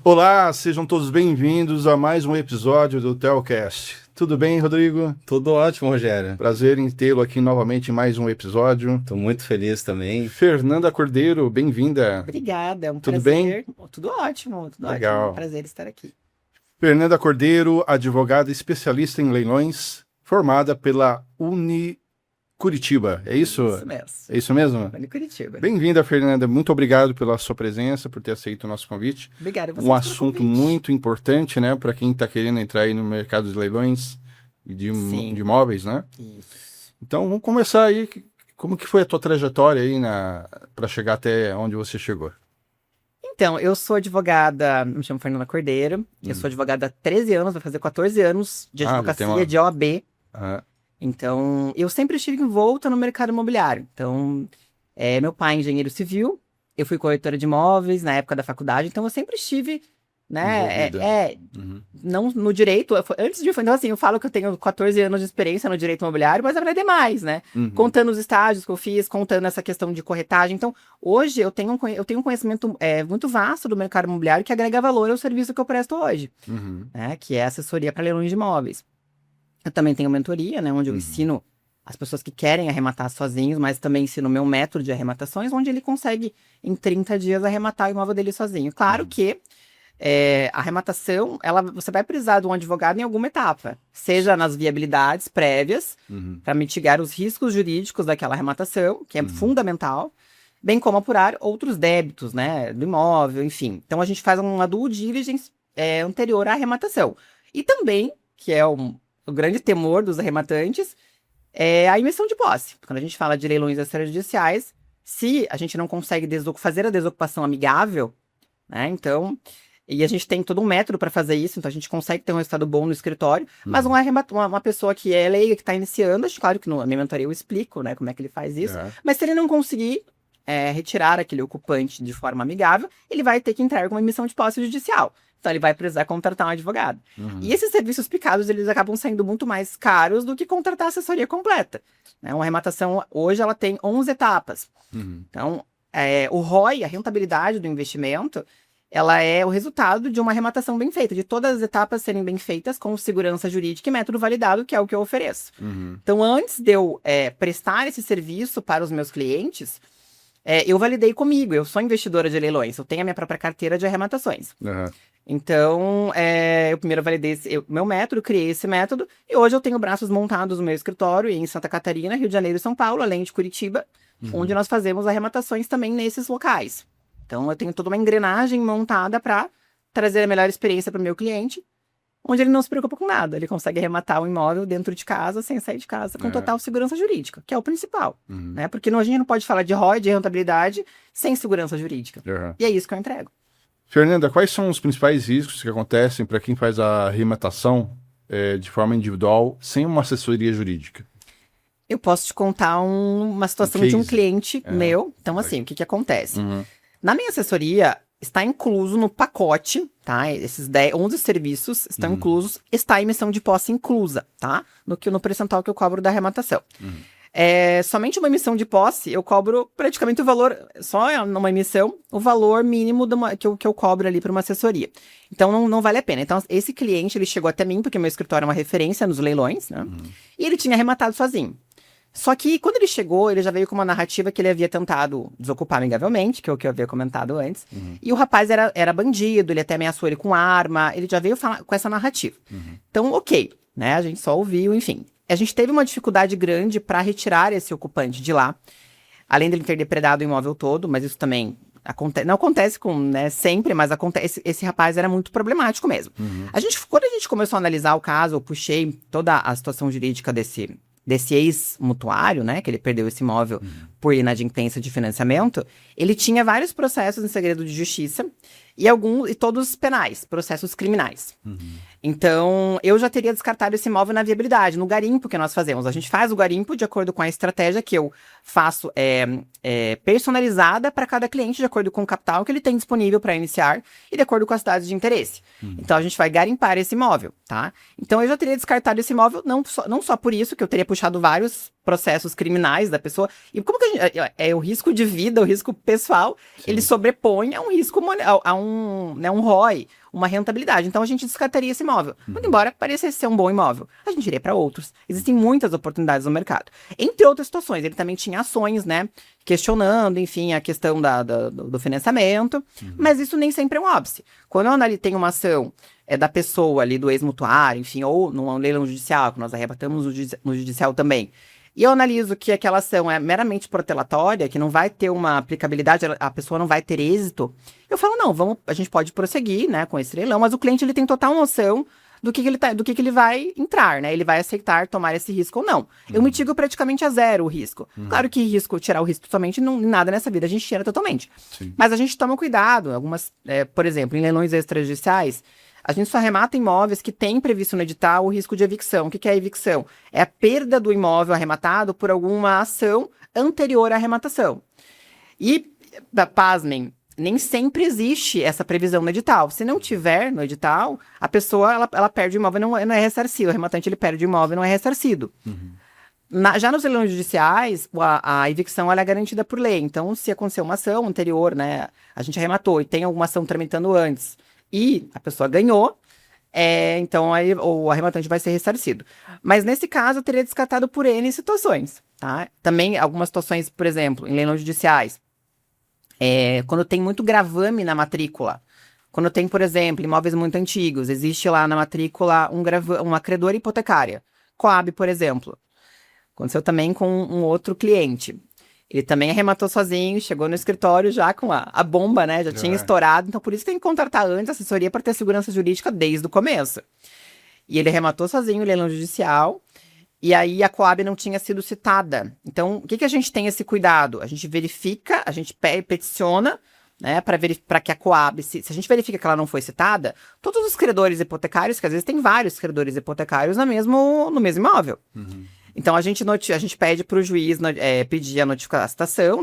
Olá, sejam todos bem-vindos a mais um episódio do Telcast. Tudo bem, Rodrigo? Tudo ótimo, Rogério. Prazer em tê-lo aqui novamente em mais um episódio. Estou muito feliz também. Fernanda Cordeiro, bem-vinda. Obrigada, é um Tudo prazer. Tudo ótimo, tudo Legal. ótimo. É um prazer estar aqui. Fernanda Cordeiro, advogada especialista em leilões, formada pela Curitiba, é isso? Isso mesmo. É isso mesmo? Uni Curitiba. Bem-vinda, Fernanda. Muito obrigado pela sua presença, por ter aceito o nosso convite. Obrigada a vocês Um pelo assunto convite. muito importante, né, para quem está querendo entrar aí no mercado de leilões e de imóveis, né? Isso. Então, vamos começar aí. Como que foi a tua trajetória aí para chegar até onde você chegou? Então, eu sou advogada, me chamo Fernanda Cordeiro, eu sou advogada há 13 anos, vai fazer 14 anos de já tem advocacia, de OAB. Ah, Então, eu sempre estive envolta no mercado imobiliário. Então, meu pai é engenheiro civil, eu fui corretora de imóveis na época da faculdade, então eu sempre estive, né, envolvida. Uhum. não no direito, antes de, então assim, eu falo que eu tenho 14 anos de experiência no direito imobiliário, mas na verdade é mais, né? Uhum. Contando os estágios que eu fiz, contando essa questão de corretagem. Então, hoje eu tenho um conhecimento muito vasto do mercado imobiliário que agrega valor ao serviço que eu presto hoje, Uhum. né? Que é assessoria para leilões de imóveis. Eu também tenho mentoria, né? Onde eu ensino as pessoas que querem arrematar sozinhos, mas também ensino o meu método de arrematações, onde ele consegue, em 30 dias, arrematar o imóvel dele sozinho. Claro que a arrematação, você vai precisar de um advogado em alguma etapa, seja nas viabilidades prévias, para mitigar os riscos jurídicos daquela arrematação, que é fundamental, bem como apurar outros débitos, né, do imóvel, enfim. Então, a gente faz uma due diligence anterior à arrematação. E também, que é o grande temor dos arrematantes, é a emissão de posse. Quando a gente fala de leilões extrajudiciais, se a gente não consegue fazer a desocupação amigável, né, então... E a gente tem todo um método para fazer isso, então a gente consegue ter um resultado bom no escritório. Mas uma pessoa que é leiga, que está iniciando, claro que na minha mentoria eu explico, né, como é que ele faz isso. Mas se ele não conseguir retirar aquele ocupante de forma amigável, ele vai ter que entrar com uma emissão de posse judicial. Então ele vai precisar contratar um advogado. E esses serviços picados, eles acabam sendo muito mais caros do que contratar a assessoria completa. Né? Uma arrematação, hoje, ela tem 11 etapas. Então, o ROI, a rentabilidade do investimento, ela é o resultado de uma arrematação bem feita, de todas as etapas serem bem feitas com segurança jurídica e método validado, que é o que eu ofereço. Então, antes de eu prestar esse serviço para os meus clientes, eu validei comigo, eu sou investidora de leilões, eu tenho a minha própria carteira de arrematações. Então, eu primeiro validei meu método, criei esse método, e hoje eu tenho braços montados no meu escritório em Santa Catarina, Rio de Janeiro e São Paulo, além de Curitiba, onde nós fazemos arrematações também nesses locais. Então, eu tenho toda uma engrenagem montada para trazer a melhor experiência para o meu cliente, onde ele não se preocupa com nada. Ele consegue arrematar o imóvel dentro de casa, sem sair de casa, com total segurança jurídica, que é o principal. Né? Porque a gente não pode falar de ROI, de rentabilidade, sem segurança jurídica. E é isso que eu entrego. Fernanda, quais são os principais riscos que acontecem para quem faz a arrematação de forma individual, sem uma assessoria jurídica? Eu posso te contar uma situação de um cliente meu. Então, assim, o que acontece? Na minha assessoria, está incluso no pacote, tá? Esses 11 serviços estão inclusos, está a emissão de posse inclusa, tá? No percentual que eu cobro da arrematação. Somente uma emissão de posse, eu cobro praticamente o valor, só numa emissão, o valor mínimo que eu cobro ali para uma assessoria. Então, não vale a pena. Então, esse cliente, ele chegou até mim, porque meu escritório é uma referência nos leilões, né? E ele tinha arrematado sozinho. Só que, quando ele chegou, ele já veio com uma narrativa que ele havia tentado desocupar amigavelmente, que é o que eu havia comentado antes. E o rapaz era bandido, ele até ameaçou ele com arma, ele já veio falar com essa narrativa. Então, ok, né? A gente só ouviu, enfim. A gente teve uma dificuldade grande para retirar esse ocupante de lá, além dele ter depredado o imóvel todo, mas isso também não acontece sempre, mas acontece. Esse rapaz era muito problemático mesmo. Quando a gente começou a analisar o caso, eu puxei toda a situação jurídica desse ex-mutuário, né, que ele perdeu esse imóvel por inadimplência de financiamento, ele tinha vários processos em segredo de justiça e todos penais, processos criminais. Então, eu já teria descartado esse imóvel na viabilidade, no garimpo que nós fazemos. A gente faz o garimpo de acordo com a estratégia que eu faço personalizada para cada cliente, de acordo com o capital que ele tem disponível para iniciar e de acordo com as cidades de interesse. Então, a gente vai garimpar esse imóvel, tá? Então, eu já teria descartado esse imóvel, não só por isso, que eu teria puxado vários processos criminais da pessoa. E como que o risco de vida, o risco pessoal, ele sobrepõe a um risco, a um ROI, uma rentabilidade. Então, a gente descartaria esse imóvel. Muito embora parecesse ser um bom imóvel, a gente iria para outros. Existem muitas oportunidades no mercado. Entre outras situações, ele também tinha ações, né? Questionando, enfim, a questão do financiamento. Mas isso nem sempre é um óbice. Quando eu tenho uma ação da pessoa ali, do ex-mutuário, enfim, ou num leilão judicial, que nós arrebatamos no judicial também, e eu analiso que aquela ação é meramente protelatória, que não vai ter uma aplicabilidade, a pessoa não vai ter êxito, eu falo, não, a gente pode prosseguir, né, com esse leilão, mas o cliente ele tem total noção do que ele vai entrar, né? Ele vai aceitar tomar esse risco ou não. Eu mitigo praticamente a zero o risco. Claro que tirar o risco totalmente, nada nessa vida a gente tira totalmente. Sim. Mas a gente toma cuidado. Por exemplo, em leilões extrajudiciais, a gente só arremata imóveis que tem previsto no edital o risco de evicção. O que é a evicção? É a perda do imóvel arrematado por alguma ação anterior à arrematação. E, pasmem, nem sempre existe essa previsão no edital. Se não tiver no edital, a pessoa ela perde o imóvel e não é ressarcido. O arrematante ele perde o imóvel e não é ressarcido. Já nos leilões judiciais, a evicção ela é garantida por lei. Então, se acontecer uma ação anterior, né, a gente arrematou e tem alguma ação tramitando antes e a pessoa ganhou, então aí o arrematante vai ser ressarcido. Mas nesse caso, eu teria descartado por N situações. Tá? Também algumas situações, por exemplo, em leilões judiciais, quando tem muito gravame na matrícula. Quando tem, por exemplo, imóveis muito antigos, existe lá na matrícula uma credora hipotecária. Coab, por exemplo. Aconteceu também com um outro cliente. Ele também arrematou sozinho, chegou no escritório já com a bomba, né? Já tinha estourado. Então, por isso tem que contratar antes a assessoria para ter segurança jurídica desde o começo. E ele arrematou sozinho o leilão judicial. E aí a Coab não tinha sido citada. Então, o que a gente tem esse cuidado? A gente verifica, a gente peticiona, né, para que a Coab, se a gente verifica que ela não foi citada, todos os credores hipotecários, que às vezes tem vários credores hipotecários no mesmo imóvel. Então, a gente pede para o juiz pedir a citação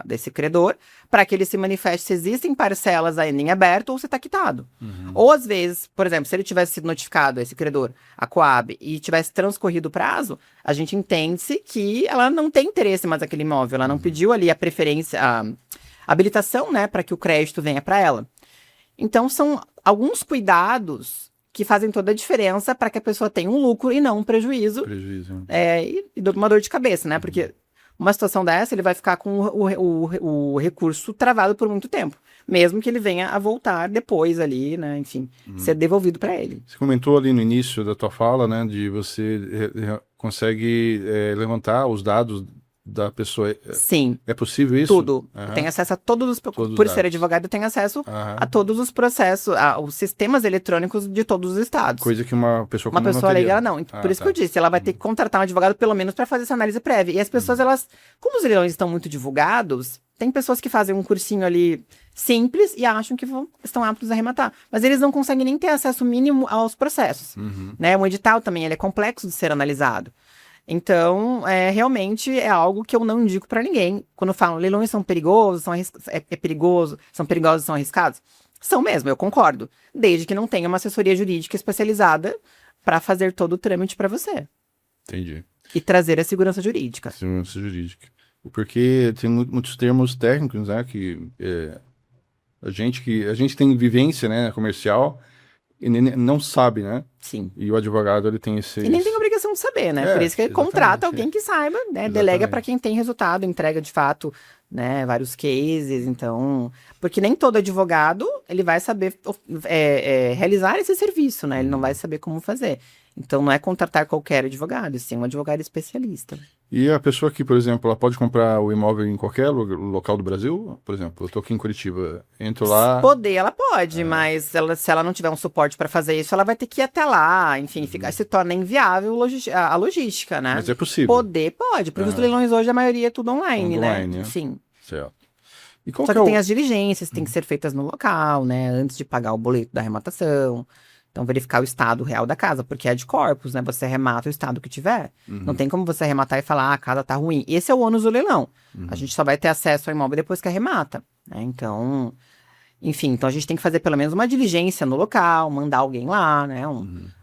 desse credor para que ele se manifeste se existem parcelas ainda em aberto ou se está quitado. Ou, às vezes, por exemplo, se ele tivesse sido notificado, esse credor, a Coab, e tivesse transcorrido o prazo, a gente entende que ela não tem interesse mais naquele imóvel, ela não pediu ali a preferência, a habilitação, né, para que o crédito venha para ela. Então, são alguns cuidados que fazem toda a diferença para que a pessoa tenha um lucro e não um prejuízo. E uma dor de cabeça, né? Porque uma situação dessa, ele vai ficar com o recurso travado por muito tempo. Mesmo que ele venha a voltar depois ali, né? Enfim, ser devolvido para ele. Você comentou ali no início da tua fala, né? De você consegue levantar os dados da pessoa. Sim. É possível isso? Tudo. Eu tenho acesso a todos os... Por ser advogado, eu tenho acesso a todos os processos, aos sistemas eletrônicos de todos os estados. Coisa que uma pessoa comum não teria. Legal, não. Por isso que eu disse, ela vai ter que contratar um advogado pelo menos para fazer essa análise prévia. E as pessoas, como os leilões estão muito divulgados, tem pessoas que fazem um cursinho ali simples e acham que estão aptos a arrematar. Mas eles não conseguem nem ter acesso mínimo aos processos. Né? O edital também ele é complexo de ser analisado. Então, realmente é algo que eu não indico para ninguém. Quando falam leilões são perigosos, são perigosos, são arriscados. São mesmo, eu concordo. Desde que não tenha uma assessoria jurídica especializada para fazer todo o trâmite para você. Entendi. E trazer a segurança jurídica. Segurança jurídica. Porque tem muitos termos técnicos, né, que a gente tem vivência, né, comercial e não sabe, né? Sim. E o advogado, ele tem esse... E nem tem obrigação de saber, né? Por isso que ele contrata alguém que saiba, né? Delega para quem tem resultado, entrega de fato, né? Vários cases, então... Porque nem todo advogado, ele vai saber realizar esse serviço, né? Ele não vai saber como fazer. Então, não é contratar qualquer advogado, sim, um advogado especialista. E a pessoa que, por exemplo, ela pode comprar o imóvel em qualquer local do Brasil? Por exemplo, eu estou aqui em Curitiba, entro lá... Ela pode, mas se ela não tiver um suporte para fazer isso, ela vai ter que ir até lá, enfim, se torna inviável a logística, né? Mas é possível? Pode, porque os leilões hoje, a maioria é tudo online, né? Sim. Certo. Só que tem as diligências, tem que ser feitas no local, né? Antes de pagar o boleto da arrematação. Então, verificar o estado real da casa, porque é de corpos, né? Você arremata o estado que tiver. Não tem como você arrematar e falar, a casa tá ruim. Esse é o ônus do leilão. A gente só vai ter acesso ao imóvel depois que arremata, né? Então, enfim, então a gente tem que fazer pelo menos uma diligência no local, mandar alguém lá, né?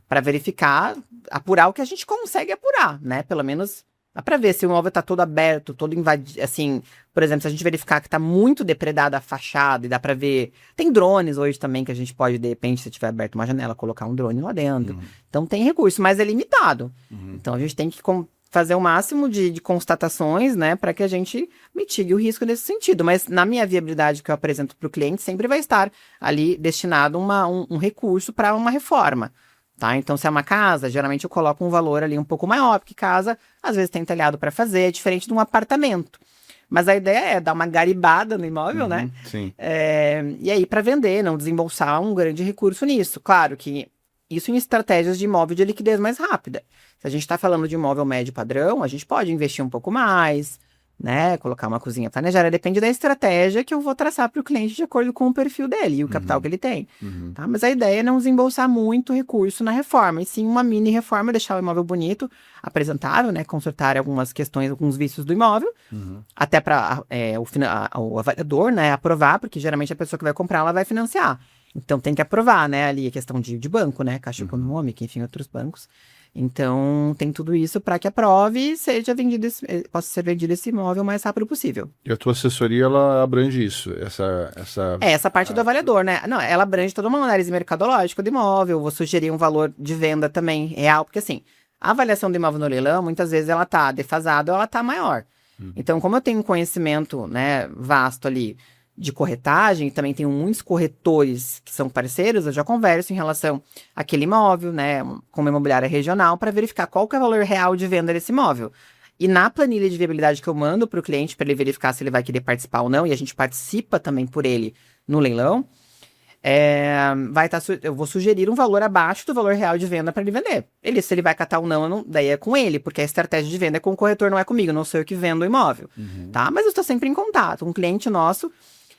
Para verificar, apurar o que a gente consegue apurar, né? Pelo menos dá pra ver se o imóvel tá todo aberto, todo invadido, assim, por exemplo, se a gente verificar que tá muito depredada a fachada e dá pra ver, tem drones hoje também que a gente pode, de repente, se tiver aberto uma janela, colocar um drone lá dentro. Então tem recurso, mas é limitado. Então a gente tem que fazer o máximo de constatações, né, para que a gente mitigue o risco nesse sentido. Mas na minha viabilidade que eu apresento para o cliente, sempre vai estar ali destinado um recurso para uma reforma. Tá? Então, se é uma casa, geralmente eu coloco um valor ali um pouco maior, porque casa, às vezes, tem telhado para fazer, é diferente de um apartamento. Mas a ideia é dar uma garibada no imóvel, né? Sim. E aí, para vender, não desembolsar um grande recurso nisso. Claro que isso em estratégias de imóvel de liquidez mais rápida. Se a gente está falando de imóvel médio padrão, a gente pode investir um pouco mais, né? Colocar uma cozinha planejada. Depende da estratégia que eu vou traçar para o cliente de acordo com o perfil dele e o capital que ele tem. Tá? Mas a ideia é não desembolsar muito recurso na reforma, e sim uma mini reforma, deixar o imóvel bonito, apresentável, né? Consertar algumas questões, alguns vícios do imóvel, até para o avaliador, né? Aprovar, porque geralmente a pessoa que vai comprar, ela vai financiar. Então tem que aprovar, né? Ali a questão de banco, né? Caixa Econômica, enfim, outros bancos. Então, tem tudo isso para que aprove e possa ser vendido esse imóvel o mais rápido possível. E a tua assessoria, ela abrange isso, Essa parte do avaliador, né? Não, ela abrange toda uma análise mercadológica do imóvel, vou sugerir um valor de venda também real, porque assim, a avaliação do imóvel no leilão, muitas vezes ela tá defasada ou ela tá maior. Então, como eu tenho um conhecimento, né, vasto ali de corretagem, também tenho muitos corretores que são parceiros, eu já converso em relação àquele imóvel, né, com uma imobiliária regional, para verificar qual que é o valor real de venda desse imóvel. E na planilha de viabilidade que eu mando para o cliente, para ele verificar se ele vai querer participar ou não, e a gente participa também por ele no leilão, eu vou sugerir um valor abaixo do valor real de venda para ele vender. Se ele vai catar ou não, daí é com ele, porque a estratégia de venda é com o corretor, não é comigo, não sou eu que vendo o imóvel, tá? Mas eu estou sempre em contato. Um cliente nosso,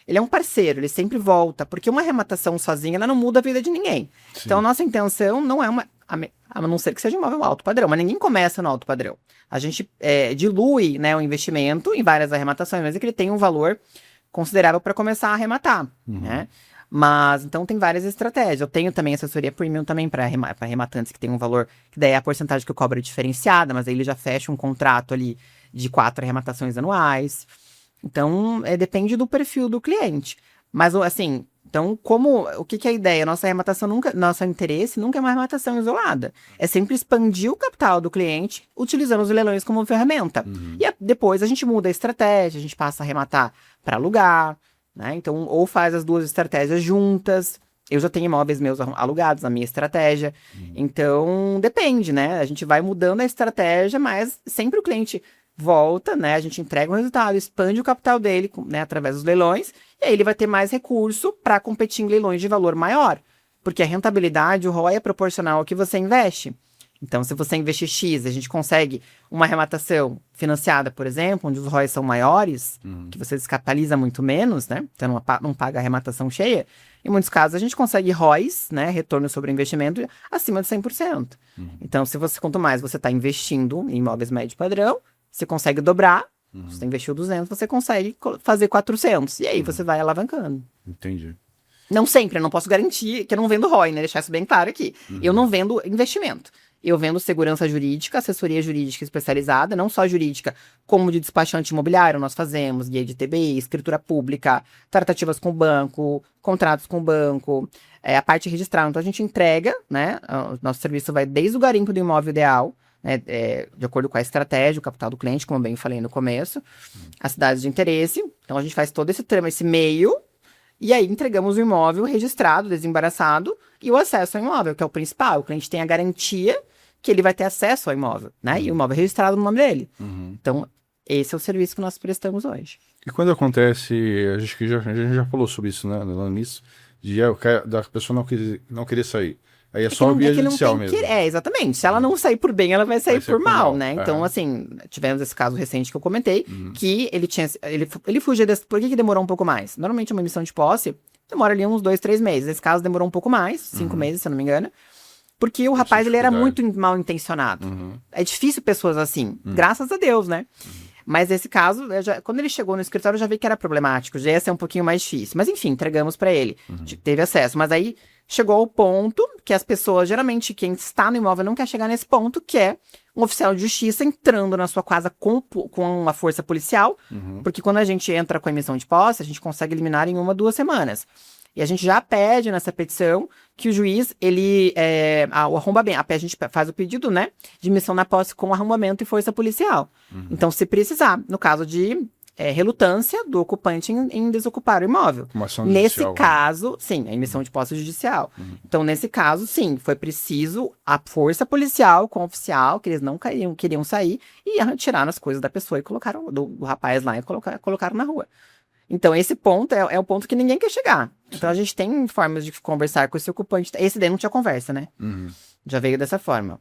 ele é um parceiro, ele sempre volta, porque uma arrematação sozinha, ela não muda a vida de ninguém. Sim. Então, a nossa intenção não é a não ser que seja um imóvel alto padrão, mas ninguém começa no alto padrão. A gente dilui, né, o investimento em várias arrematações, mas é que ele tem um valor considerável para começar a arrematar, né? Mas, então, tem várias estratégias. Eu tenho também assessoria premium também para arrematantes, que tem um valor, que daí é a porcentagem que eu cobro é diferenciada, mas aí ele já fecha um contrato ali de 4 arrematações anuais. Então, depende do perfil do cliente. Mas, assim, então, o que é a ideia? Nosso interesse nunca é uma arrematação isolada. É sempre expandir o capital do cliente, utilizando os leilões como ferramenta. E depois a gente muda a estratégia, a gente passa a arrematar para alugar, né? Então, ou faz as duas estratégias juntas. Eu já tenho imóveis meus alugados na minha estratégia. Então, depende, né? A gente vai mudando a estratégia, mas sempre o cliente volta, né? A gente entrega o resultado, expande o capital dele, né, através dos leilões, e aí ele vai ter mais recurso para competir em leilões de valor maior. Porque a rentabilidade, o ROI é proporcional ao que você investe. Então, se você investir X, a gente consegue uma arrematação financiada, por exemplo, onde os ROIs são maiores, que você descapitaliza muito menos, né? Então, não paga a arrematação cheia. Em muitos casos, a gente consegue ROIs, né? Retorno sobre o investimento, acima de 100%. Então, quanto mais você está investindo em imóveis médio padrão, você consegue dobrar, você investiu 200, você consegue fazer 400. E aí você vai alavancando. Entendi. Não sempre, eu não posso garantir que eu não vendo ROI, né? Deixar isso bem claro aqui. Eu não vendo investimento. Eu vendo segurança jurídica, assessoria jurídica especializada, não só jurídica, como de despachante imobiliário, nós fazemos guia de TBI, escritura pública, tratativas com o banco, contratos com o banco, a parte registrada. Então a gente entrega, né? O nosso serviço vai desde o garimpo do imóvel ideal, né, de acordo com a estratégia, o capital do cliente, como eu bem falei no começo, as cidades de interesse. Então a gente faz todo esse trama, esse meio, e aí entregamos o imóvel registrado, desembaraçado, e o acesso ao imóvel, que é o principal. O cliente tem a garantia que ele vai ter acesso ao imóvel, né? E o imóvel é registrado no nome dele. Então, esse é o serviço que nós prestamos hoje. E quando acontece, a gente já falou sobre isso, né, no início, da pessoa não querer sair. Aí é só via judicial mesmo. Exatamente. Se ela não sair por bem, ela vai sair por mal, né? Então, assim, tivemos esse caso recente que eu comentei, que ele fugia desse... Por que demorou um pouco mais? Normalmente, uma emissão de posse demora ali uns 2, 3 meses. Nesse caso demorou um pouco mais, 5 meses, se eu não me engano. Porque o rapaz, ele era muito mal intencionado. É difícil pessoas assim, graças a Deus, né? Mas nesse caso, quando ele chegou no escritório, eu já vi que era problemático. Já ia ser um pouquinho mais difícil. Mas enfim, entregamos pra ele. Teve acesso. Mas aí chegou ao ponto que as pessoas, geralmente, quem está no imóvel não quer chegar nesse ponto, que é um oficial de justiça entrando na sua casa com uma força policial. Porque quando a gente entra com a emissão de posse, a gente consegue eliminar em 1 ou 2 semanas. E a gente já pede nessa petição que o juiz, o arrombamento, a gente faz o pedido, né, de emissão na posse com arrombamento e força policial. Então, se precisar, no caso de relutância do ocupante em desocupar o imóvel. Uma ação Nesse judicial, caso, sim, a emissão de posse judicial. Então, nesse caso, sim, foi preciso a força policial com o oficial, que eles não queriam sair, e tiraram as coisas da pessoa e colocaram, do rapaz lá, e colocaram na rua. Então, esse ponto é o ponto que ninguém quer chegar. Então, a gente tem formas de conversar com esse ocupante. Esse daí não tinha conversa, né? Já veio dessa forma.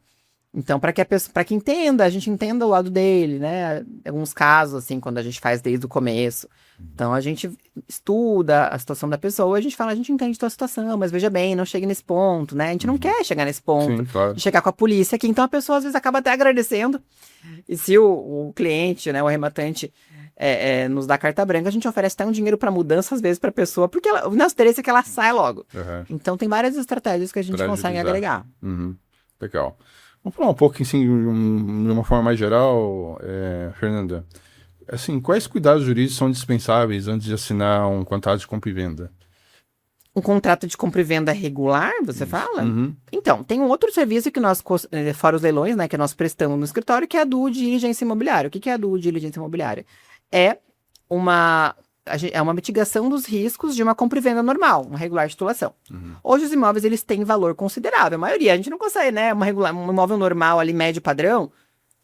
Então, para que entenda, a gente entenda o lado dele, né? Alguns casos, assim, quando a gente faz desde o começo. Então, a gente estuda a situação da pessoa, a gente fala, a gente entende a tua situação, mas veja bem, não chegue nesse ponto, né? A gente não quer chegar nesse ponto, Sim, claro. de chegar com a polícia aqui. Então, a pessoa, às vezes, acaba até agradecendo. E se o cliente, né, o arrematante... nos dá carta branca, a gente oferece até um dinheiro para mudança, às vezes, para a pessoa, porque o nosso interesse é que ela saia logo. Então, tem várias estratégias que a gente consegue agregar. Legal. Vamos falar um pouco, assim, de uma forma mais geral, Fernanda. Assim, quais cuidados jurídicos são dispensáveis antes de assinar um contrato de compra e venda? Um contrato de compra e venda regular, você fala? Então, tem um outro serviço que nós, fora os leilões, né, que nós prestamos no escritório, que é a due diligência imobiliária. O que é a due diligência imobiliária? É uma mitigação dos riscos de uma compra e venda normal, uma regular titulação. Hoje os imóveis, eles têm valor considerável. A maioria, a gente não consegue, né? Um imóvel normal ali, médio padrão,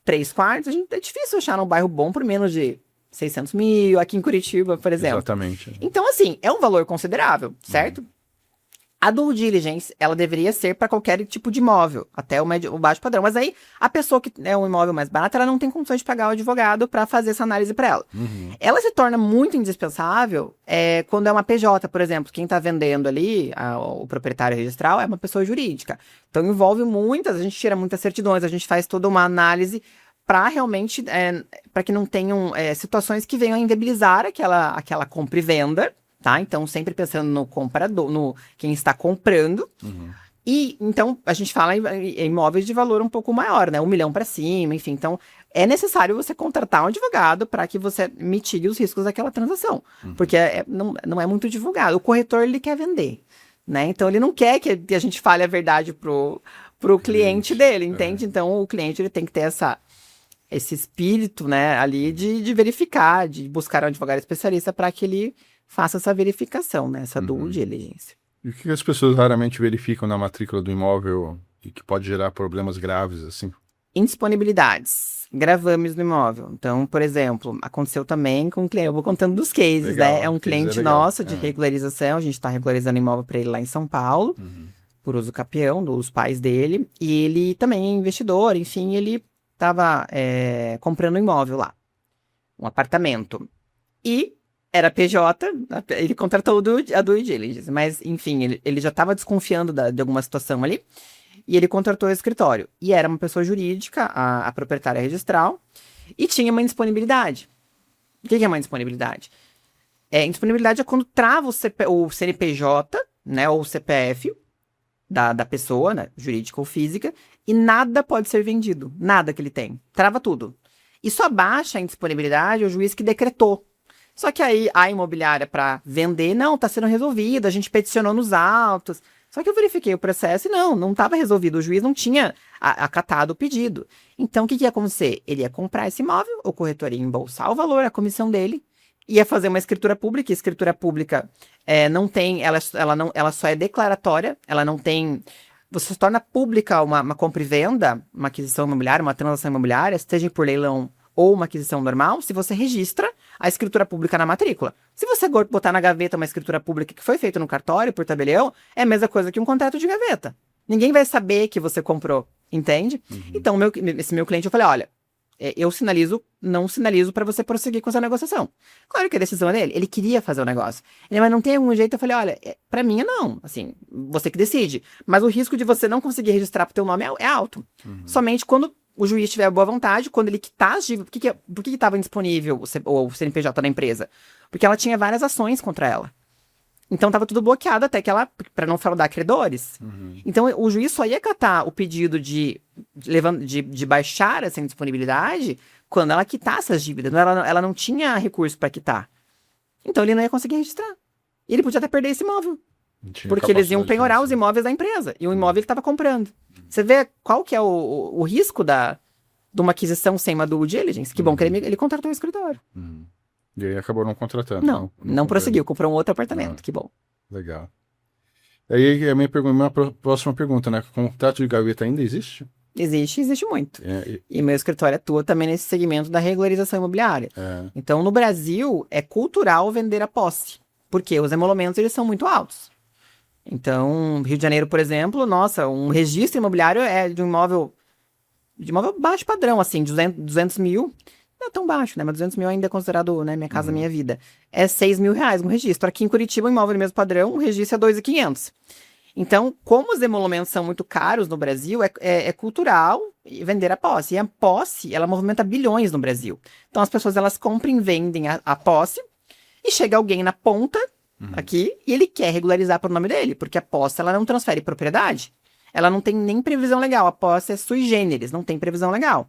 3 quartos, é difícil achar num bairro bom por menos de 600 mil, aqui em Curitiba, por exemplo. Exatamente. Então, assim, é um valor considerável, certo? A due diligence, ela deveria ser para qualquer tipo de imóvel, até o baixo padrão. Mas aí, a pessoa que é um imóvel mais barato, ela não tem condições de pagar o advogado para fazer essa análise para ela. Ela se torna muito indispensável quando é uma PJ, por exemplo. Quem está vendendo ali, o proprietário registral, é uma pessoa jurídica. Então, envolve a gente tira muitas certidões, a gente faz toda uma análise para realmente, para que não tenham situações que venham a inviabilizar aquela compra e venda. Tá? Então, sempre pensando no comprador, no quem está comprando. E, então, a gente fala em imóveis de valor um pouco maior, né? 1 milhão para cima, enfim. Então, é necessário você contratar um advogado para que você mitigue os riscos daquela transação. Porque não é muito divulgado. O corretor, ele quer vender, né? Então, ele não quer que a gente fale a verdade pro cliente dele, entende? Então, o cliente, ele tem que ter esse espírito, né, ali de verificar, de buscar um advogado especialista para que ele faça essa verificação, né? Essa due diligência. E o que as pessoas raramente verificam na matrícula do imóvel e que pode gerar problemas graves, assim? Indisponibilidades, gravames no imóvel. Então, por exemplo, aconteceu também com um cliente, eu vou contando dos cases, Legal, né? É um cliente nosso de regularização, a gente está regularizando imóvel para ele lá em São Paulo, por uso capião, dos pais dele, e ele também é investidor, enfim, ele estava comprando um imóvel lá, um apartamento. E era PJ, ele contratou a due diligence, mas, enfim, ele já estava desconfiando de alguma situação ali, e ele contratou o escritório. E era uma pessoa jurídica, a proprietária registral, e tinha uma indisponibilidade. O que é uma indisponibilidade? Indisponibilidade é quando trava o CNPJ, né, ou o CPF da pessoa, né, jurídica ou física, e nada pode ser vendido, nada que ele tem. Trava tudo. E só baixa a indisponibilidade o juiz que decretou. Só que aí a imobiliária para vender, não, está sendo resolvido, a gente peticionou nos autos. Só que eu verifiquei o processo e não estava resolvido, o juiz não tinha acatado o pedido. Então, o que ia acontecer? Ele ia comprar esse imóvel, o corretor ia embolsar o valor, a comissão dele, ia fazer uma escritura pública, e a escritura pública não tem, ela só é declaratória, ela não tem... Você se torna pública uma compra e venda, uma aquisição imobiliária, uma transação imobiliária, seja por leilão ou uma aquisição normal, se você registra a escritura pública na matrícula. Se você botar na gaveta uma escritura pública que foi feita no cartório, por tabelião, é a mesma coisa que um contrato de gaveta. Ninguém vai saber que você comprou, entende? Então, esse meu cliente, eu falei, olha, eu não sinalizo para você prosseguir com essa negociação. Claro que a decisão é dele, ele queria fazer o negócio. Mas não tem algum jeito, eu falei, olha, para mim não, assim, você que decide. Mas o risco de você não conseguir registrar pro teu nome é alto. Somente quando o juiz tiver boa vontade, quando ele quitar as dívidas. Por que estava indisponível o CNPJ da empresa? Porque ela tinha várias ações contra ela. Então estava tudo bloqueado até que ela, para não fraudar credores. Então o juiz só ia catar o pedido de baixar essa indisponibilidade quando ela quitasse as dívidas. Ela não tinha recurso para quitar. Então ele não ia conseguir registrar. E ele podia até perder esse imóvel. Porque eles iam penhorar os imóveis da empresa. E o imóvel ele estava comprando. Você vê qual que é o risco de uma aquisição sem uma due diligence? Que bom que ele contratou o escritório. E aí acabou não contratando. Não prosseguiu. Comprou um outro apartamento. Que bom. Legal. Aí a minha próxima pergunta, né? O contrato de gaveta ainda existe? Existe muito. E meu escritório atua também nesse segmento da regularização imobiliária. Então, no Brasil, é cultural vender a posse. Porque os emolumentos, eles são muito altos. Então, Rio de Janeiro, por exemplo, nossa, um registro imobiliário é de imóvel baixo padrão, assim, 200 mil. Não é tão baixo, né? Mas 200 mil ainda é considerado, né, minha casa, minha vida. É 6 mil reais um registro. Aqui em Curitiba, um imóvel do mesmo padrão, um registro é 2.500. Então, como os emolumentos são muito caros no Brasil, é cultural vender a posse. E a posse, ela movimenta bilhões no Brasil. Então, as pessoas, elas compram e vendem a posse, e chega alguém na ponta, aqui, e ele quer regularizar para o nome dele, porque a posse, ela não transfere propriedade. Ela não tem nem previsão legal. A posse é sui generis, não tem previsão legal.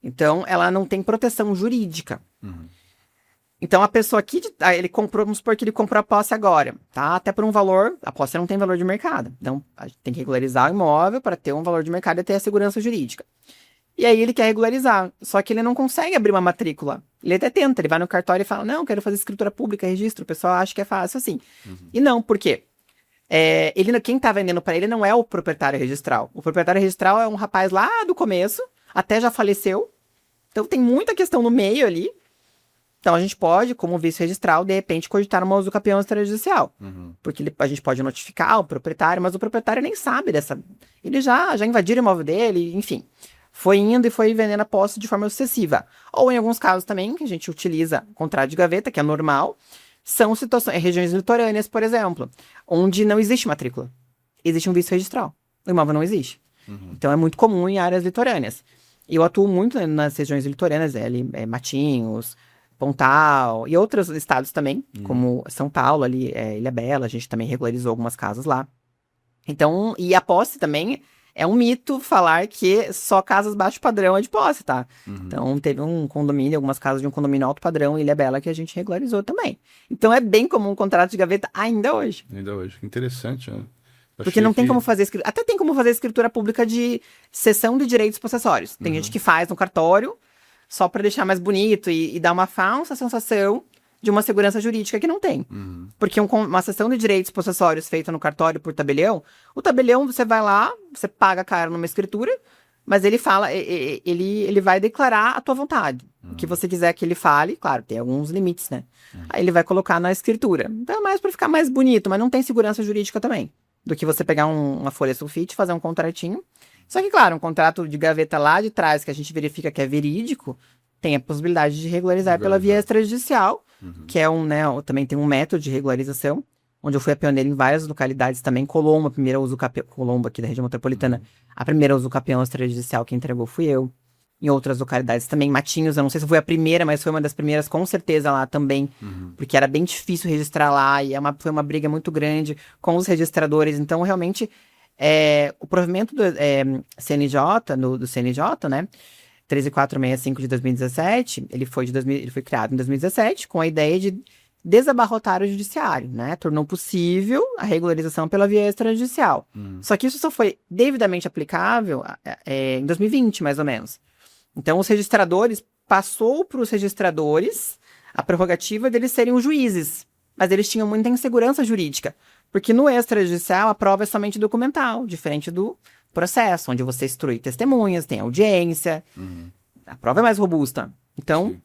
Então, ela não tem proteção jurídica. Então, a pessoa aqui, ele comprou, vamos supor que ele comprou a posse agora, tá? Até por um valor, a posse não tem valor de mercado. Então, a gente tem que regularizar o imóvel para ter um valor de mercado e ter a segurança jurídica. E aí, ele quer regularizar, só que ele não consegue abrir uma matrícula. Ele até tenta, ele vai no cartório e fala, não, quero fazer escritura pública, registro. O pessoal acha que é fácil assim. E não, por quê? Quem tá vendendo para ele não é o proprietário registral. O proprietário registral é um rapaz lá do começo, até já faleceu. Então tem muita questão no meio ali. Então a gente pode, como vice-registral, de repente cogitar uma usucapião extrajudicial. Porque a gente pode notificar o proprietário, mas o proprietário nem sabe dessa. Ele já invadiram o imóvel dele, enfim. Foi indo e foi vendendo a posse de forma sucessiva. Ou em alguns casos também, que a gente utiliza contrato de gaveta, que é normal, são situações, regiões litorâneas, por exemplo, onde não existe matrícula. Existe um vice-registral. O imóvel não existe. Então é muito comum em áreas litorâneas. E eu atuo muito, né, nas regiões litorâneas, Matinhos, Pontal e outros estados também, como São Paulo, ali, Ilhabela, a gente também regularizou algumas casas lá. Então, e a posse também é um mito falar que só casas baixo padrão é de posse, tá? Então, teve um condomínio, algumas casas de um condomínio alto padrão em Ilhabela que a gente regularizou também. Então, é bem comum um contrato de gaveta ainda hoje. Ainda hoje. Interessante, né? Porque não tem como fazer escritura. Até tem como fazer escritura pública de cessão de direitos possessórios. Tem gente que faz no cartório só para deixar mais bonito e dar uma falsa sensação de uma segurança jurídica que não tem. Porque uma cessão de direitos possessórios feita no cartório por tabelião, o tabelião você vai lá, você paga caro numa escritura, mas ele fala, ele vai declarar a tua vontade. O que você quiser que ele fale, claro, tem alguns limites, né? Aí ele vai colocar na escritura. Então é mais para ficar mais bonito, mas não tem segurança jurídica também. Do que você pegar uma folha sulfite, fazer um contratinho. Só que, claro, um contrato de gaveta lá de trás, que a gente verifica que é verídico, tem a possibilidade de regularizar pela via extrajudicial, que é também tem um método de regularização, onde eu fui a pioneira em várias localidades também. Colombo aqui da região metropolitana, a primeira usucapião extrajudicial que entregou fui eu. Em outras localidades também, Matinhos, eu não sei se foi a primeira, mas foi uma das primeiras com certeza lá também, porque era bem difícil registrar lá, e foi uma briga muito grande com os registradores. Então, realmente, o provimento do CNJ, do CNJ, né, 13465 de 2017, ele foi criado em 2017 com a ideia de desabarrotar o judiciário, né, tornou possível a regularização pela via extrajudicial. Só que isso só foi devidamente aplicável em 2020, mais ou menos. Então, os registradores, passou para os registradores a prerrogativa deles serem os juízes, mas eles tinham muita insegurança jurídica, porque no extrajudicial a prova é somente documental, diferente do processo, onde você instrui testemunhas, tem audiência, a prova é mais robusta. Então,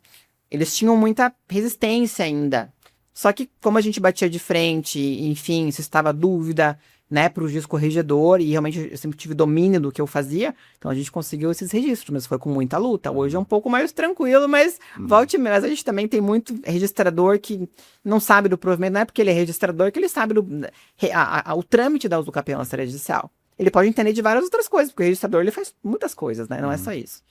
eles tinham muita resistência ainda. Só que, como a gente batia de frente, enfim, se estava dúvida, né, para o juiz corregedor, e realmente eu sempre tive domínio do que eu fazia, então a gente conseguiu esses registros, mas foi com muita luta. Hoje é um pouco mais tranquilo, mas volte e meia. Mas a gente também tem muito registrador que não sabe do provimento, não é porque ele é registrador que ele sabe o trâmite da usucapião extrajudicial. Ele pode entender de várias outras coisas, porque o registrador ele faz muitas coisas, né, não é só isso.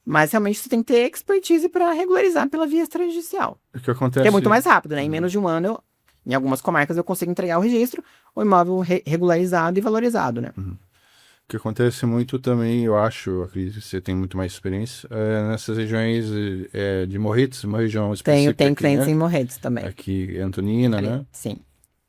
Mas realmente você tem que ter expertise para regularizar pela via extrajudicial. O que acontece... Que é muito mais rápido, né? Em menos de um ano, em algumas comarcas, eu consigo entregar o registro, o imóvel regularizado e valorizado, né? O que acontece muito também, eu acho, acredito que você tem muito mais experiência, nessas regiões de Morretes, uma região específica. Tenho aqui, clientes né? em Morretes também. Aqui, Antonina, Ali, né? sim.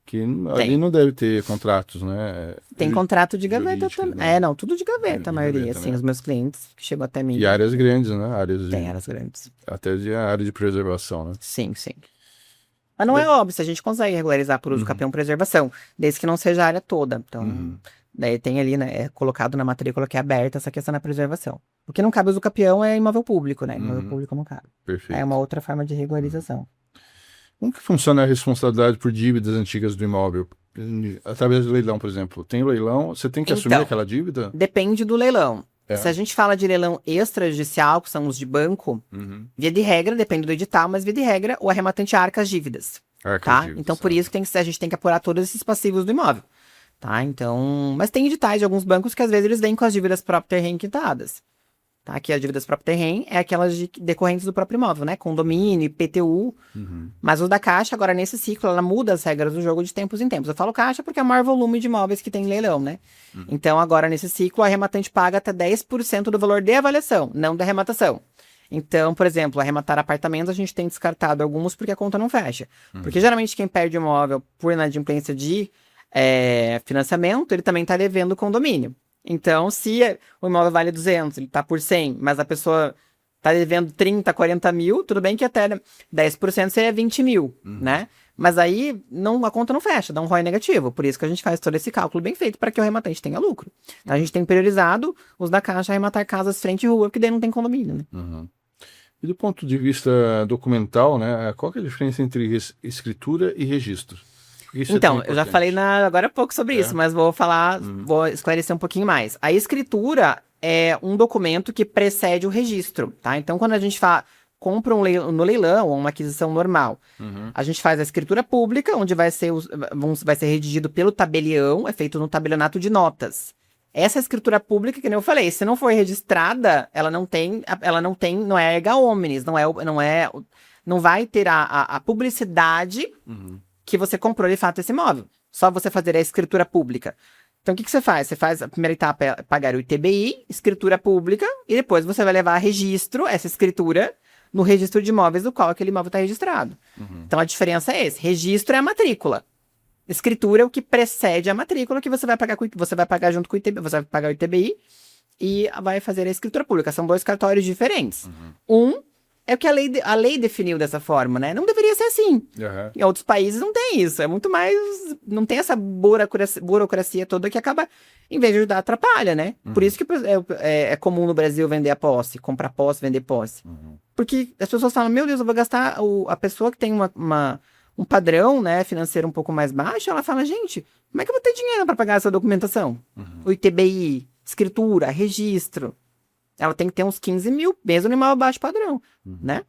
Que ali não deve ter contratos, né? Tem contrato de gaveta jurídicos, também. né? Não, tudo de gaveta, a maioria, gaveta, assim, né? os meus clientes que chegam até mim. E áreas grandes, né? Tem áreas grandes. Até de área de preservação, né? Sim, sim. Mas não é óbvio, se a gente consegue regularizar por uso capião preservação, desde que não seja a área toda. Então, daí tem ali, né, é colocado na matrícula que é aberta essa questão da preservação. O que não cabe uso capião é imóvel público, né? Imóvel público não cabe. Perfeito. É uma outra forma de regularização. Como que funciona a responsabilidade por dívidas antigas do imóvel? Através do leilão, por exemplo. Tem o leilão, você tem que assumir aquela dívida? Depende do leilão. É. Se a gente fala de leilão extrajudicial, que são os de banco, via de regra, depende do edital, mas via de regra, o arrematante arca as dívidas. Tá? Então, por isso que a gente tem que apurar todos esses passivos do imóvel. Tá? Então, mas tem editais de alguns bancos que às vezes eles vêm com as dívidas próprio terreno quitadas. Tá? Que as dívidas próprio terreno é aquelas decorrentes do próprio imóvel, né? Condomínio, IPTU. Mas o da Caixa, agora nesse ciclo, ela muda as regras do jogo de tempos em tempos. Eu falo Caixa porque é o maior volume de imóveis que tem em leilão, né? Então, agora nesse ciclo, o arrematante paga até 10% do valor de avaliação, não da arrematação. Então, por exemplo, arrematar apartamentos, a gente tem descartado alguns porque a conta não fecha. Porque geralmente quem perde imóvel por inadimplência de financiamento, ele também está devendo condomínio. Então, se o imóvel vale 200, ele está por 100, mas a pessoa está devendo 30, 40 mil, tudo bem que até 10% seria 20 mil, né? Mas aí a conta não fecha, dá um ROI negativo. Por isso que a gente faz todo esse cálculo bem feito para que o arrematante tenha lucro. Então, a gente tem priorizado os da Caixa arrematar casas frente e rua, porque daí não tem condomínio, né? E do ponto de vista documental, né? Qual que é a diferença entre escritura e registro? Então, eu já falei agora há pouco sobre isso, mas vou esclarecer um pouquinho mais. A escritura é um documento que precede o registro, tá? Então, quando a gente compra no leilão ou uma aquisição normal, a gente faz a escritura pública, onde vai ser redigido pelo tabelião, é feito no tabelionato de notas. Essa escritura pública, que nem eu falei, se não for registrada, ela não é erga omnes, não vai ter a publicidade que você comprou de fato esse imóvel. Só você fazer a escritura pública. Então, o que você faz? Você faz a primeira etapa é pagar o ITBI, escritura pública, e depois você vai levar a registro, essa escritura, no registro de imóveis do qual aquele imóvel está registrado. Então, a diferença é esse. Registro é a matrícula. Escritura é o que precede a matrícula, que você vai pagar junto com o ITBI, você vai pagar o ITBI e vai fazer a escritura pública. São dois cartórios diferentes. É o que a lei definiu dessa forma, né? Não deveria ser assim. Em outros países não tem isso. É muito mais... Não tem essa burocracia toda que acaba, em vez de ajudar, atrapalha, né? Por isso que é comum no Brasil vender a posse, comprar posse, vender posse. Porque as pessoas falam, meu Deus, eu vou gastar... A pessoa que tem um padrão, né, financeiro um pouco mais baixo, ela fala, gente, como é que eu vou ter dinheiro para pagar essa documentação? O ITBI, escritura, registro... Ela tem que ter uns 15 mil, mesmo no imóvel baixo padrão, né?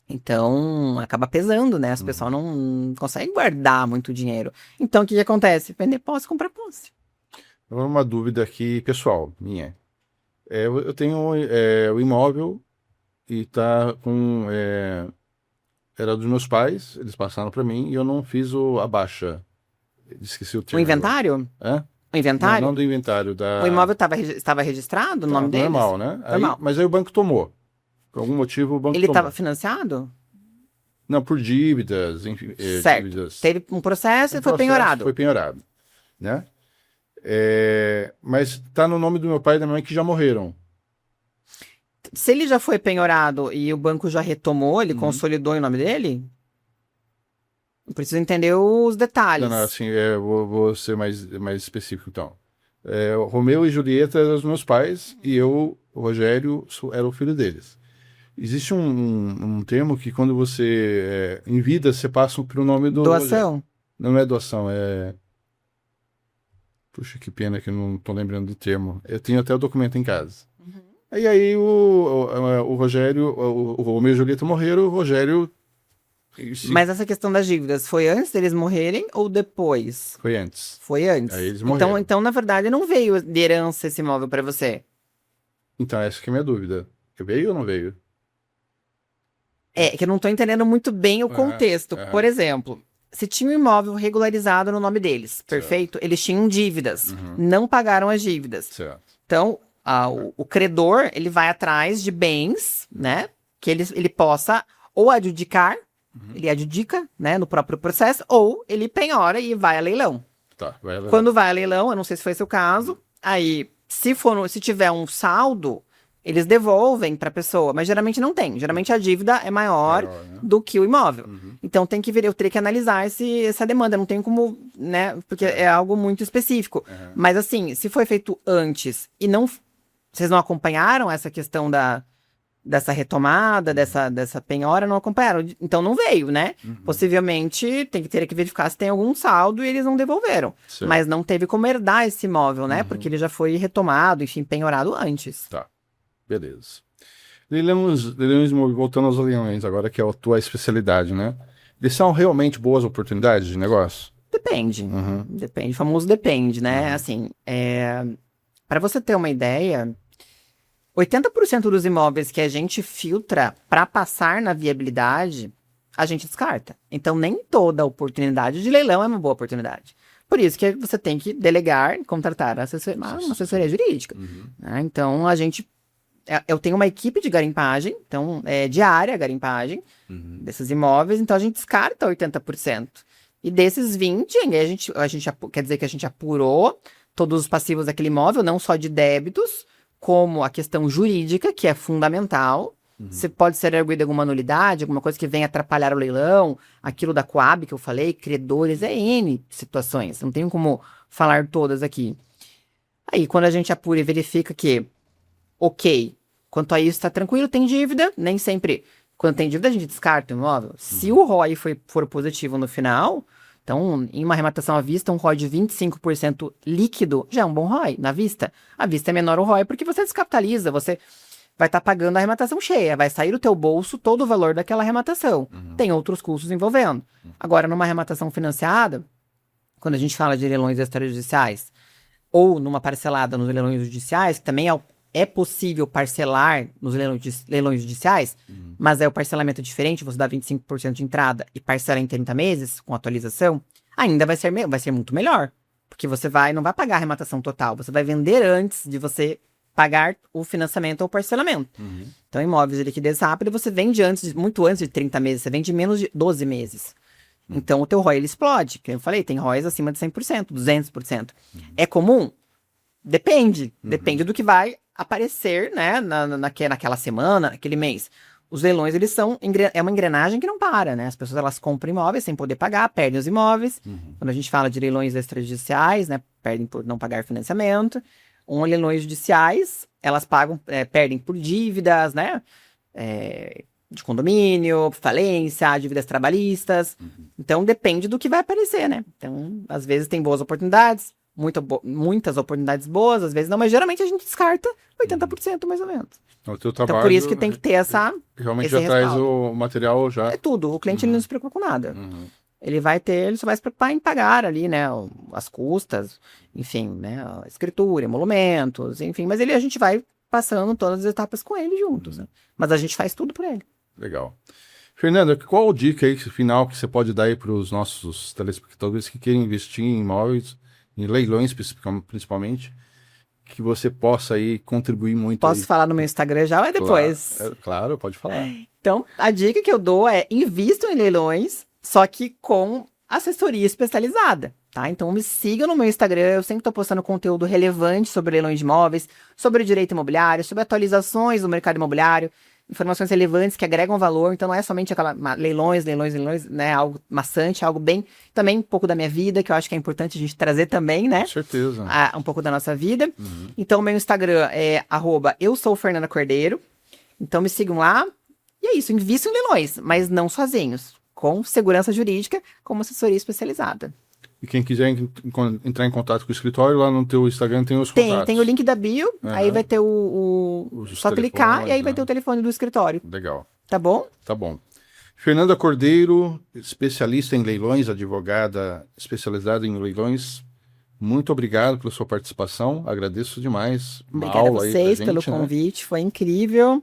Então, acaba pesando, né? As pessoas não conseguem guardar muito dinheiro. Então, o que acontece? Vender posse, comprar posse. Agora, uma dúvida aqui, pessoal, minha. Eu tenho o imóvel e tá com... era dos meus pais, eles passaram para mim e eu não fiz a baixa. Esqueci o termo. O inventário? O inventário? Não do inventário. O imóvel estava registrado no nome deles? Normal, né? Normal. Mas aí o banco tomou. Por algum motivo o banco tomou. Ele estava financiado? Não, por dívidas, enfim. Certo. Dívidas. Teve um processo e foi penhorado. Foi penhorado, né? Mas tá no nome do meu pai e da minha mãe que já morreram. Se ele já foi penhorado e o banco já retomou, ele consolidou em nome dele? Eu preciso entender os detalhes. Não, assim, vou ser mais específico, então. O Romeu e Julieta eram os meus pais e eu, o Rogério, era o filho deles. Existe um termo que quando você, em vida, você passa pro nome do... Doação? Não é doação, Puxa, que pena que eu não tô lembrando do termo. Eu tenho até o documento em casa. E aí o Rogério, o Romeu e a Julieta morreram, o Rogério Mas essa questão das dívidas foi antes deles morrerem ou depois? foi antes. Foi antes. Aí eles morreram. Então, na verdade, não veio de herança esse imóvel pra você. Então, essa que é a minha dúvida. Veio ou não veio? É, que eu não tô entendendo muito bem o contexto. aham. Por exemplo, se tinha um imóvel regularizado no nome deles, perfeito? Eles tinham dívidas, não pagaram as dívidas. Certo. Então, o credor, ele vai atrás de bens, né? Que ele possa ou adjudicar, ele adjudica, né, no próprio processo, ou ele penhora e vai a leilão. Tá, vai lá. Quando vai a leilão, eu não sei se foi seu caso, aí, se tiver um saldo, eles devolvem para a pessoa, mas geralmente não tem. Geralmente a dívida é maior Maior, né? do que o imóvel. Então tem que ver, eu teria que analisar essa demanda, não tem como, né, porque é algo muito específico. Mas assim, se foi feito antes e vocês não acompanharam essa questão dessa retomada, dessa penhora, não acompanharam. Então não veio, né? Possivelmente teria que verificar se tem algum saldo e eles não devolveram. Certo. Mas não teve como herdar esse imóvel, né? Porque ele já foi retomado, enfim, penhorado antes. Tá, beleza. Leilões, voltando aos leilões, agora que é a tua especialidade, né? Eles são realmente boas oportunidades de negócio? Depende. Depende. O famoso depende, né? Assim, para você ter uma ideia, 80% dos imóveis que a gente filtra para passar na viabilidade, a gente descarta. Então, nem toda oportunidade de leilão é uma boa oportunidade. Por isso que você tem que delegar, contratar uma assessoria jurídica. Né? Então, eu tenho uma equipe de garimpagem, então é diária a garimpagem desses imóveis, então a gente descarta 80%. E desses 20, quer dizer que a gente apurou todos os passivos daquele imóvel, não só de débitos, como a questão jurídica, que é fundamental. Você pode ser arguida alguma nulidade, alguma coisa que venha atrapalhar o leilão, aquilo da Coab que eu falei, credores, é N situações, não tenho como falar todas aqui. Aí, quando a gente apura e verifica que, ok, quanto a isso está tranquilo, tem dívida, nem sempre, quando tem dívida a gente descarta o imóvel. Se o ROI for positivo no final, então, em uma arrematação à vista, um ROI de 25% líquido já é um bom ROI na vista. À vista é menor o ROI porque você descapitaliza, você vai estar pagando a arrematação cheia, vai sair do teu bolso todo o valor daquela arrematação. Tem outros custos envolvendo. Agora, numa arrematação financiada, quando a gente fala de leilões extrajudiciais, ou numa parcelada nos leilões judiciais, que também é possível parcelar nos leilões judiciais, mas é o parcelamento diferente, você dá 25% de entrada e parcela em 30 meses, com atualização, ainda vai ser muito melhor. Porque você não vai pagar a arrematação total, você vai vender antes de você pagar o financiamento ou parcelamento. Então, imóveis de liquidez rápida, você vende muito antes de 30 meses, você vende em menos de 12 meses. Então, o teu ROI ele explode. Como eu falei, tem ROIs acima de 100%, 200%. É comum? Depende. Depende do que vai aparecer, né, naquela semana, naquele mês. Os leilões, eles é uma engrenagem que não para, né? As pessoas, elas compram imóveis sem poder pagar, perdem os imóveis. Quando a gente fala de leilões extrajudiciais, né, perdem por não pagar financiamento. Leilões judiciais, elas perdem por dívidas, né? De condomínio, falência, dívidas trabalhistas. Então, depende do que vai aparecer, né? Então, às vezes tem boas oportunidades, muitas oportunidades boas, às vezes não, mas geralmente a gente descarta 80% mais ou menos. O teu trabalho, Então, por isso que tem que ter realmente esse já traz respaldo. o material já. É tudo, o cliente ele não se preocupa com nada. Ele só vai se preocupar em pagar ali, né, as custas, enfim, né, a escritura, emolumentos, enfim, mas a gente vai passando todas as etapas com ele juntos, né? Mas a gente faz tudo por ele. Legal. Fernanda, qual a dica aí final que você pode dar aí para os nossos telespectadores que querem investir em imóveis, em leilões principalmente, que você possa aí contribuir muito? Posso falar no meu Instagram já ou é depois? Claro, pode falar. Então, a dica que eu dou é invistam em leilões, só que com assessoria especializada, tá? Então, me siga no meu Instagram, eu sempre estou postando conteúdo relevante sobre leilões de imóveis, sobre direito imobiliário, sobre atualizações do mercado imobiliário, informações relevantes que agregam valor, então não é somente aquela leilões, né, algo maçante, algo bem, também um pouco da minha vida, que eu acho que é importante a gente trazer também, né? Com certeza. Um pouco da nossa vida. Então, meu Instagram é @eusoufernandacordeiro, então me sigam lá, e é isso, invistam em leilões, mas não sozinhos, com segurança jurídica, como assessoria especializada. E quem quiser entrar em contato com o escritório, lá no teu Instagram tem os contatos. Tem o link da bio, aí vai ter Os só clicar telefones, e aí vai ter o telefone do escritório. Legal. Tá bom? Tá bom. Fernanda Cordeiro, especialista em leilões, advogada especializada em leilões. Muito obrigado pela sua participação. Agradeço demais. Uma Obrigada a aula aí vocês pra pelo gente, né? convite, foi incrível.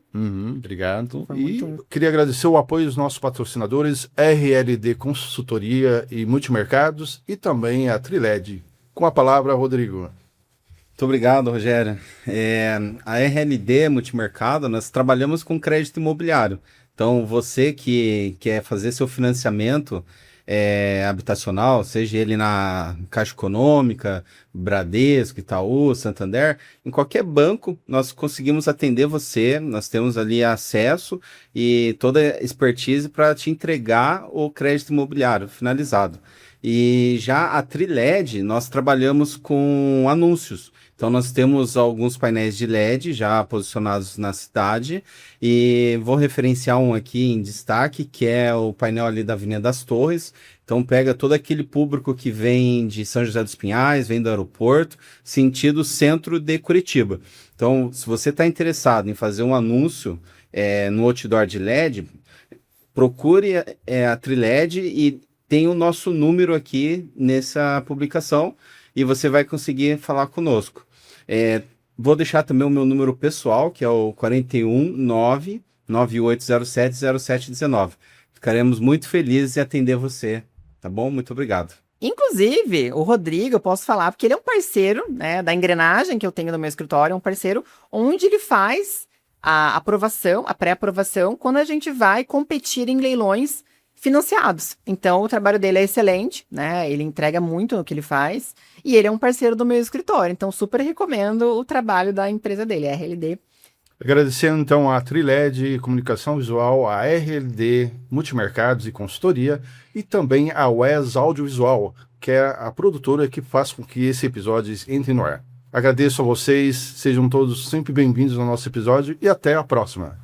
Obrigado. Foi E muito- queria agradecer o apoio dos nossos patrocinadores, RLD Consultoria e Multimercados e também a Triled. Com a palavra, Rodrigo. Muito obrigado, Rogério. A RLD Multimercado, nós trabalhamos com crédito imobiliário. Então, você que quer fazer seu financiamento habitacional, seja ele na Caixa Econômica, Bradesco, Itaú, Santander, em qualquer banco, nós conseguimos atender você, nós temos ali acesso e toda a expertise para te entregar o crédito imobiliário finalizado. E já a Triled, nós trabalhamos com anúncios. Então, nós temos alguns painéis de LED já posicionados na cidade e vou referenciar um aqui em destaque, que é o painel ali da Avenida das Torres. Então, pega todo aquele público que vem de São José dos Pinhais, vem do aeroporto, sentido centro de Curitiba. Então, se você está interessado em fazer um anúncio no outdoor de LED, procure a Triled e tem o nosso número aqui nessa publicação e você vai conseguir falar conosco. Vou deixar também o meu número pessoal, que é o 419-9807-0719. Ficaremos muito felizes em atender você, tá bom? Muito obrigado. Inclusive, o Rodrigo, eu posso falar, porque ele é um parceiro, né, da engrenagem que eu tenho no meu escritório, é um parceiro onde ele faz a aprovação, a pré-aprovação, quando a gente vai competir em leilões financiados. Então, o trabalho dele é excelente, né? Ele entrega muito no que ele faz e ele é um parceiro do meu escritório. Então, super recomendo o trabalho da empresa dele, a RLD. Agradecendo então a Triled Comunicação Visual, a RLD Multimercados e Consultoria e também a WES Audiovisual, que é a produtora que faz com que esse episódio entre no ar. Agradeço a vocês, sejam todos sempre bem-vindos ao nosso episódio e até a próxima.